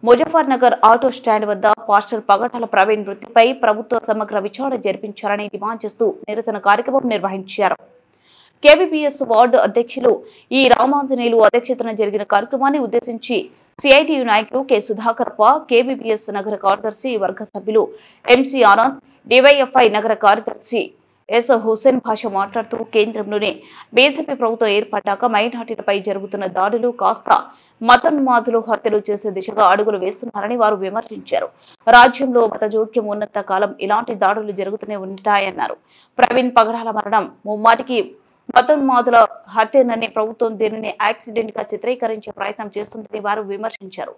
Muzaffar Nagar auto stand వద్ద pastor పగటాల Praveen మృతిపై ప్రభుత్వ సమగ్ర విచారణ జరిపించాలని డిమాండ్ చేస్తూ నిరసన కార్యక్రమం నిర్వహించారు. కేవీపీఎస్ వార్డు అధ్యక్షులు ఈ రామాంజనేయులు అధ్యక్షతన జరిగిన కార్యక్రమాన్ని ఉద్దేశించి సిఐటియు నాయకులు కె సుధాకర్ప, కేవీపీఎస్ నగర కార్యదర్శి వర్గ సభ్యులు ఎంసీ ఆనంద్, డివైఎఫ్ఐ నగర కార్యదర్శి ఎస్ హుసేన్ భాష మాట్లాడుతూ కేంద్రంలోనే బీజేపీ ప్రభుత్వం ఏర్పడ్డాక మైనార్టీలపై జరుగుతున్న దాడులు కాస్త మతోన్మాదులు హత్యలు చేసే దిశగా అడుగులు వేస్తున్నారని వారు విమర్శించారు. రాజ్యంలో మత జోక్యం ఉన్నంత కాలం ఇలాంటి దాడులు జరుగుతూనే ఉంటాయన్నారు. ప్రవీణ్ పగడాల మరణం ముమ్మాటికి మతోన్మాదుల హత్యనని ప్రభుత్వం దీనిని యాక్సిడెంట్ గా చిత్రీకరించే ప్రయత్నం చేస్తుందని వారు విమర్శించారు.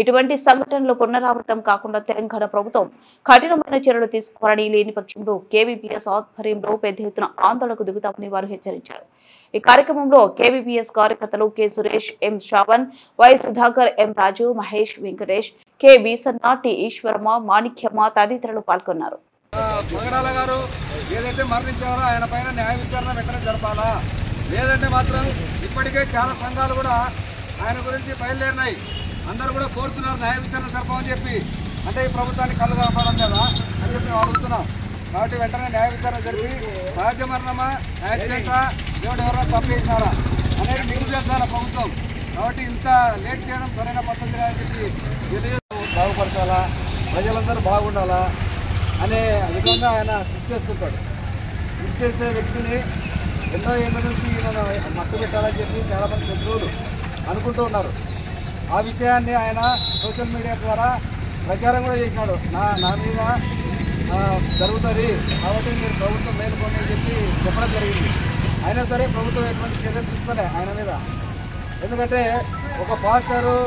ఇటువంటి సంఘటనలు పునరావృతం కాకుండా తెలంగాణ ప్రభుత్వం కఠినమైన చర్యలు తీసుకోవాలని, లేని పక్షంలో కేవీపీఎస్ ఆధ్వర్యంలో పెద్ద ఎత్తున ఆందోళనకు దిగుతామని వారు హెచ్చరించారు. ఈ కార్యక్రమంలో కేవీపీఎస్ కార్యకర్తలు K Suresh, M Shravan, Y Sudhakar, M Raju, Mahesh, Venkatesh, K Veesanna, T Eswaramma, Manikyamma తదితరులు పాల్గొన్నారు. పగడాల గారు ఏదైతే మరణించారో ఆయన పైన న్యాయ విచారణ వెంటనే జరపాలా, లేదంటే మాత్రం ఇప్పటికే చాలా సంఘాలు కూడా ఆయన గురించి బయలుదేరినాయి. అందరూ కూడా కోరుతున్నారు న్యాయ విచారణ జరపమని చెప్పి. అంటే ఈ ప్రభుత్వానికి కళ్ళు కనపడడం కదా అని చెప్పి మేము అడుగుతున్నాం. కాబట్టి వెంటనే న్యాయ విచారణ జరిపి సహజ మరణమా, యాక్సిడెంటా, దేవుడు ఎవరైనా తప్పేసినారా అనేది నిరూపించాల ప్రభుత్వం. కాబట్టి ఇంత లేట్ చేయడం సరైన పద్ధతి అని చెప్పి బాగుపరచాలా, ప్రజలందరూ బాగుండాలా అనే విధంగా ఆయన కృషి చేస్తుంటాడు. కృషి చేసే వ్యక్తిని ఎన్నో ఏళ్ళ నుంచి ఈయన మట్టు పెట్టాలని చెప్పి చాలామంది శత్రువులు అనుకుంటూ ఉన్నారు. ఆ విషయాన్ని ఆయన సోషల్ మీడియా ద్వారా ప్రచారం కూడా చేసినాడు. నా మీద జరుగుతుంది కాబట్టి మీరు ప్రభుత్వం మేలుకోండి అని చెప్పి చెప్పడం జరిగింది. అయినా సరే ప్రభుత్వం ఎటువంటి చర్యలు తీసుకోలే ఆయన మీద. ఎందుకంటే ఒక పాస్టరు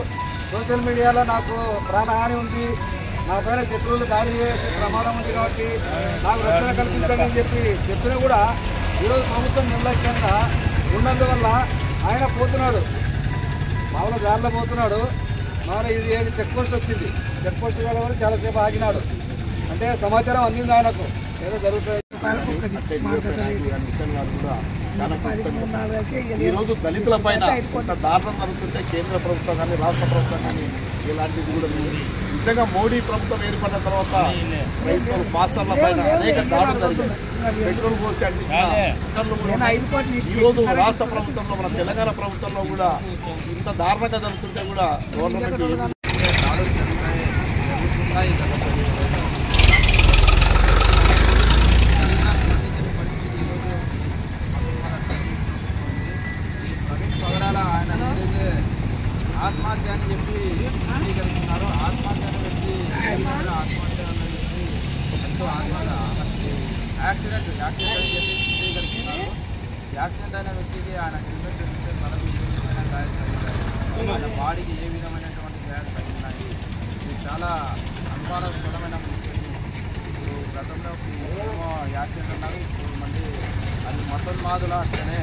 సోషల్ మీడియాలో నాకు ప్రాణహాని ఉంది, నా పైన శత్రువులు దాడి చేసే ప్రమాదం ఉంది కాబట్టి నాకు రక్షణ కల్పించండి అని చెప్పినా కూడా ఈరోజు ప్రభుత్వం నిర్లక్ష్యంగా ఉన్నందువల్ల ఆయన పోతున్నాడు, మామూలు దారిలో పోతున్నాడు. మరి ఇది ఏది చెక్ పోస్ట్ వచ్చింది, చెక్ పోస్ట్ కూడా చాలాసేపు ఆగినాడు. అంటే సమాచారం అందింది ఆయనకు ఏదో జరుగుతుంది. ఈరోజు దళితుల పైన కొంత దారుణం జరుగుతుంటే కేంద్ర ప్రభుత్వం కానీ రాష్ట్ర ప్రభుత్వం కానీ ఇలాంటిది కూడా నిజంగా మోడీ ప్రభుత్వం ఏర్పడిన తర్వాత రైతులు పాస్టర్ల పైన అనేక దాడులు జరిగింది. పెట్రోల్ పోసి ఈరోజు రాష్ట్ర ప్రభుత్వంలో మన తెలంగాణ ప్రభుత్వంలో కూడా ఇంత దారుణంగా జరుగుతుంటే కూడా గవర్నమెంట్ ఆత్మహత్య అని చెప్పి అంగీకరిస్తున్నారు. ఆత్మహత్యను పెట్టి ఆత్మహత్య అని చెప్పి ఎంతో యాక్సిడెంట్ అని చెప్పి చిత్రీకరిస్తున్నారు. యాక్సిడెంట్ అయిన వ్యక్తికి ఆయన హెల్మెట్ పెడితే తలకు ఏ విధమైన గాయాలు తగిలాయి, ఆయన బాడీకి ఏ విధమైనటువంటి గాయాలు తగిలినాయి. ఇది చాలా అనుమానాస్పదమైన విషయం. ఇప్పుడు గతంలో ఏమో యాక్సిడెంట్ అన్నారు, ఇప్పుడు మళ్ళీ అది మతోన్మాదుల అట్లనే